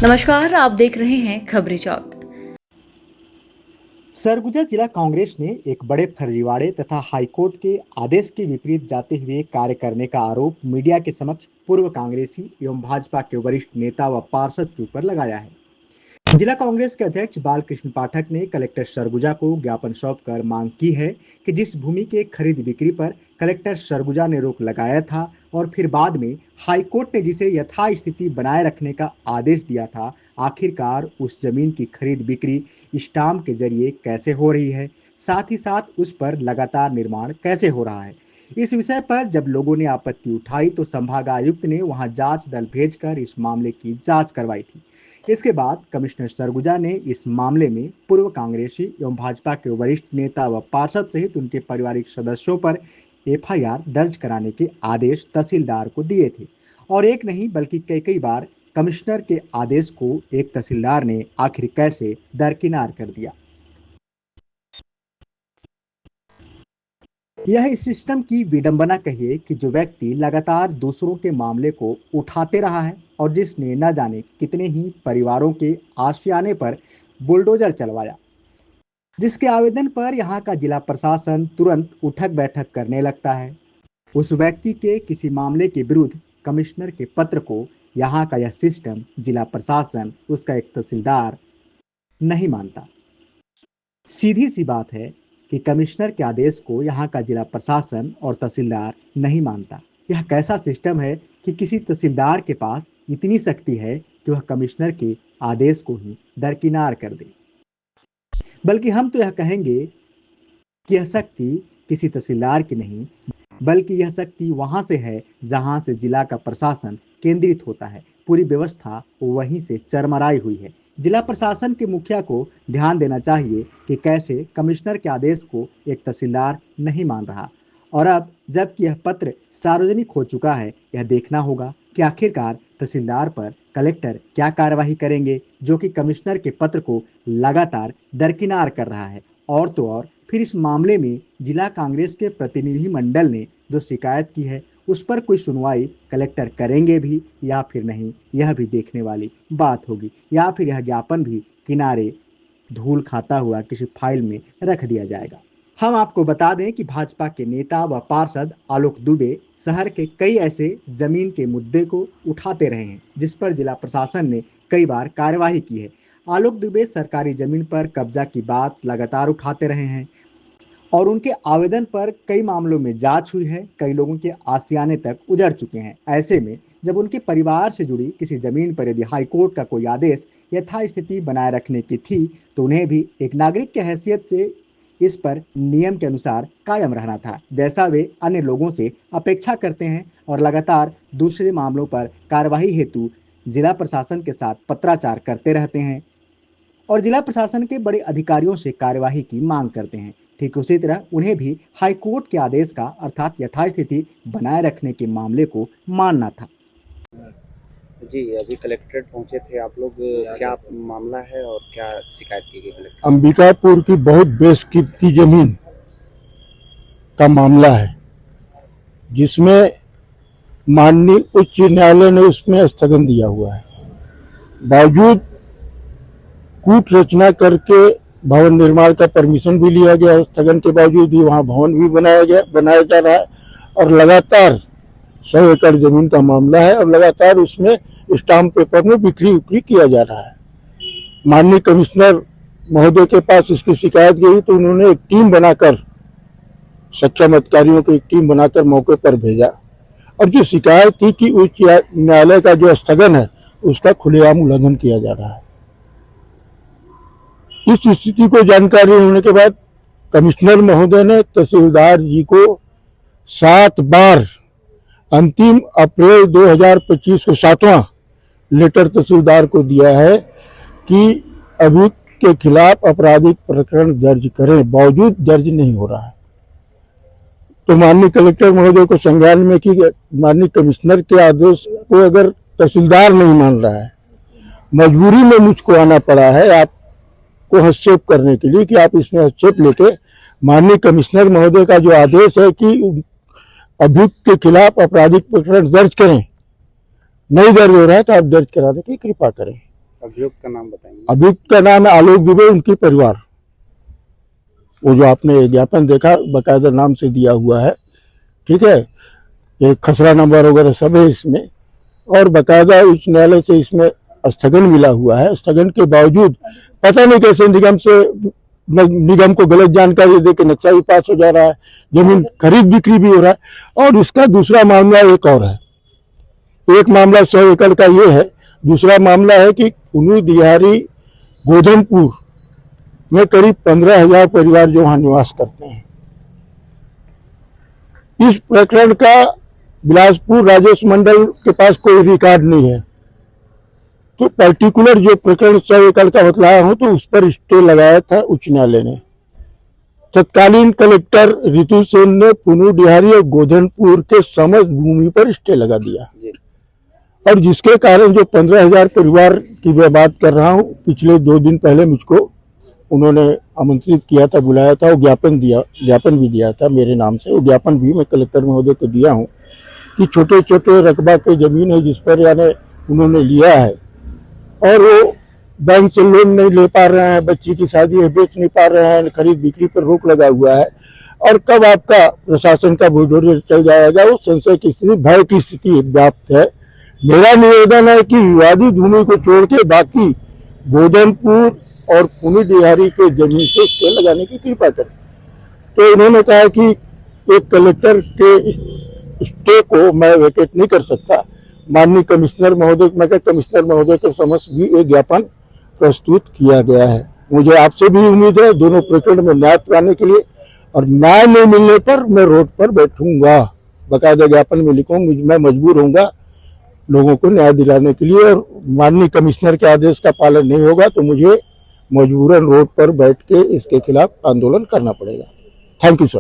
नमस्कार, आप देख रहे हैं खबरी चौक। सरगुजा जिला कांग्रेस ने एक बड़े फर्जीवाड़े तथा हाईकोर्ट के आदेश के विपरीत जाते हुए कार्य करने का आरोप मीडिया के समक्ष पूर्व कांग्रेसी एवं भाजपा के वरिष्ठ नेता व पार्षद के ऊपर लगाया है। जिला कांग्रेस के अध्यक्ष बालकृष्ण पाठक ने कलेक्टर सरगुजा को ज्ञापन सौंपकर मांग की है कि जिस भूमि के खरीद बिक्री पर कलेक्टर सरगुजा ने रोक लगाया था और फिर बाद में हाईकोर्ट ने जिसे यथास्थिति बनाए रखने का आदेश दिया था, आखिरकार उस जमीन की खरीद बिक्री स्टाम्प के जरिए कैसे हो रही है, साथ ही साथ उस पर लगातार निर्माण कैसे हो रहा है। इस विषय पर जब लोगों ने आपत्ति उठाई तो संभागायुक्त ने वहां जांच दल भेजकर इस मामले की जांच करवाई थी। इसके बाद कमिश्नर सरगुजा ने इस मामले में पूर्व कांग्रेसी एवं भाजपा के वरिष्ठ नेता व पार्षद सहित उनके पारिवारिक सदस्यों पर एफआईआर दर्ज कराने के आदेश तहसीलदार को दिए थे और एक नहीं बल्कि कई कई बार कमिश्नर के आदेश को एक तहसीलदार ने आखिर कैसे दरकिनार कर दिया। यह इस सिस्टम की विडंबना कहिए कि जो व्यक्ति लगातार दूसरों के मामले को उठाते रहा है और जिसने न जाने कितने ही परिवारों के आशियाने पर बुलडोजर चलवाया, जिसके आवेदन पर यहाँ का जिला प्रशासन तुरंत उठक बैठक करने लगता है, उस व्यक्ति के किसी मामले के विरुद्ध कमिश्नर के पत्र को यहाँ का यह सिस्टम, जिला प्रशासन, उसका एक तहसीलदार नहीं मानता। सीधी सी बात है कि कमिश्नर के आदेश को यहाँ का जिला प्रशासन और तहसीलदार नहीं मानता। यह कैसा सिस्टम है कि किसी तहसीलदार के पास इतनी शक्ति है कि वह कमिश्नर के आदेश को ही दरकिनार कर दे। बल्कि हम तो यह कहेंगे कि यह शक्ति किसी तहसीलदार की नहीं, बल्कि यह शक्ति वहां से है जहां से जिला का प्रशासन केंद्रित होता है। पूरी व्यवस्था वहीं से चरमराई हुई है। जिला प्रशासन के मुखिया को ध्यान देना चाहिए कि कैसे कमिश्नर के आदेश को एक तहसीलदार नहीं मान रहा, और अब जबकि यह पत्र सार्वजनिक हो चुका है, यह देखना होगा कि आखिरकार तहसीलदार पर कलेक्टर क्या कार्यवाही करेंगे, जो कि कमिश्नर के पत्र को लगातार दरकिनार कर रहा है। और तो और फिर इस मामले में जिला कांग्रेस के प्रतिनिधि मंडल ने जो शिकायत की है उस पर कोई सुनवाई कलेक्टर करेंगे भी या फिर नहीं, यह भी देखने वाली बात होगी, या फिर यह ज्ञापन भी किनारे धूल खाता हुआ किसी फाइल में रख दिया जाएगा। हम आपको बता दें कि भाजपा के नेता व पार्षद आलोक दुबे शहर के कई ऐसे जमीन के मुद्दे को उठाते रहे हैं जिस पर जिला प्रशासन ने कई बार कार्यवाही की है। आलोक दुबे सरकारी जमीन पर कब्जा की बात लगातार उठाते रहे हैं और उनके आवेदन पर कई मामलों में जांच हुई है, कई लोगों के आशियाने तक उजड़ चुके हैं। ऐसे में जब उनके परिवार से जुड़ी किसी जमीन पर यदि हाईकोर्ट का कोई आदेश यथास्थिति बनाए रखने की थी तो उन्हें भी एक नागरिक की हैसियत से इस पर नियम के अनुसार कायम रहना था, जैसा वे अन्य लोगों से अपेक्षा करते हैं और लगातार दूसरे मामलों पर कार्रवाई हेतु जिला प्रशासन के साथ पत्राचार करते रहते हैं और जिला प्रशासन के बड़े अधिकारियों से कार्यवाही की मांग करते हैं। ठीक उसी तरह उन्हें भी हाईकोर्ट के आदेश का अर्थात यथास्थिति बनाए रखने के मामले को मानना था। जी, अभी कलेक्ट्रेट पहुंचे थे आप लोग, क्या मामला है और क्या शिकायत की गई कलेक्टर? अंबिकापुर की बहुत बेशकीमती जमीन का मामला है जिसमें माननीय उच्च न्यायालय ने उसमें स्थगन दिया हुआ है। बावजूद कूट रचना करके भवन निर्माण का परमिशन भी लिया गया, स्थगन के बावजूद भी वहां भवन भी बनाया जा रहा है और लगातार 100 एकड़ जमीन का मामला है और लगातार उसमें स्टाम्प पेपर में बिक्री किया जा रहा है। माननीय कमिश्नर महोदय के पास इसकी शिकायत गई तो उन्होंने एक टीम बनाकर, सक्षम अधिकारियों की एक टीम बनाकर मौके पर भेजा और जो शिकायत थी कि उच्च न्यायालय का जो स्थगन है उसका खुलेआम उल्लंघन किया जा रहा है। इस स्थिति को जानकारी होने के बाद कमिश्नर महोदय ने तहसीलदार जी को 7 बार अंतिम अप्रैल 2025 को 7वां लेटर तहसीलदार को दिया है कि अभियुक्त के खिलाफ आपराधिक प्रकरण दर्ज करें, बावजूद दर्ज नहीं हो रहा है। तो माननीय कलेक्टर महोदय को संज्ञान में कि माननीय कमिश्नर के आदेश को अगर तहसीलदार नहीं मान रहा है, मजबूरी में मुझको आना पड़ा है आपको हस्तक्षेप करने के लिए कि आप इसमें हस्तक्षेप लेके माननीय कमिश्नर महोदय का जो आदेश है कि अभियुक्त के खिलाफ आपराधिक प्रकरण दर्ज करें, नहीं दर्ज हो रहा है तो आप दर्ज कराने की कृपा करें। अभियुक्त का नाम बताएंगे? अभियुक्त का नाम है आलोक दुबे, उनकी परिवार। वो जो आपने ज्ञापन देखा बकायदा नाम से दिया हुआ है, ठीक है, ये खसरा नंबर वगैरह सब है इसमें, और बकायदा उच्च न्यायालय से इसमें स्थगन मिला हुआ है। स्थगन के बावजूद पता नहीं कैसे निगम को गलत जानकारी दे के नक्शा भी पास हो जा रहा है, जमीन खरीद बिक्री भी हो रहा है। और इसका दूसरा मामला एक और है। एक मामला 100 एकड़ का ये है, दूसरा मामला है कि पुनू दिहारी गोधनपुर में करीब 15,000 परिवार जो वहां निवास करते हैं। इस प्रकरण का बिलासपुर राजस्व मंडल के पास कोई रिकॉर्ड नहीं है, तो पर्टिकुलर जो प्रकरण 100 एकड़ का बतलाया हूं तो उस पर स्टे लगाया था उच्च न्यायालय ने। तत्कालीन कलेक्टर ऋतु सेन ने पुनू डिहारी और गोधनपुर के समस्त भूमि पर स्टे लगा दिया, और जिसके कारण जो 15,000 परिवार की मैं बात कर रहा हूं, पिछले 2 दिन पहले मुझको उन्होंने आमंत्रित किया था, बुलाया था, वो ज्ञापन भी दिया था मेरे नाम से। वो ज्ञापन भी मैं कलेक्टर महोदय को दिया हूं कि छोटे छोटे रकबा के जमीन है जिस पर यानी उन्होंने लिया है और वो बैंक से लोन नहीं ले पा रहे हैं, बच्ची की शादी है बेच नहीं पा रहे हैं, खरीद बिक्री पर रोक लगा हुआ है, और कब आपका प्रशासन का बुलडोजर चल जाएगा, वो संशय की स्थिति, भय की स्थिति व्याप्त है। मेरा निवेदन है कि विवादित भूमि को छोड़ के बाकी गोधनपुर और पुनू डिहारी के जमीन से स्टे लगाने की कृपा करें। तो उन्होंने कहा कि एक कलेक्टर के स्टे को मैं वेकेट नहीं कर सकता, माननीय कमिश्नर महोदय, मैं कमिश्नर महोदय के समक्ष भी एक ज्ञापन प्रस्तुत किया गया है। मुझे आपसे भी उम्मीद है दोनों प्रकरण में न्याय पाने के लिए, और न्याय नहीं मिलने पर मैं रोड पर बैठूंगा, बकायदा ज्ञापन में लिखूंगा, मैं मजबूर होऊंगा लोगों को न्याय दिलाने के लिए, और माननीय कमिश्नर के आदेश का पालन नहीं होगा तो मुझे मजबूरन रोड पर बैठ के इसके खिलाफ आंदोलन करना पड़ेगा। Thank you sir.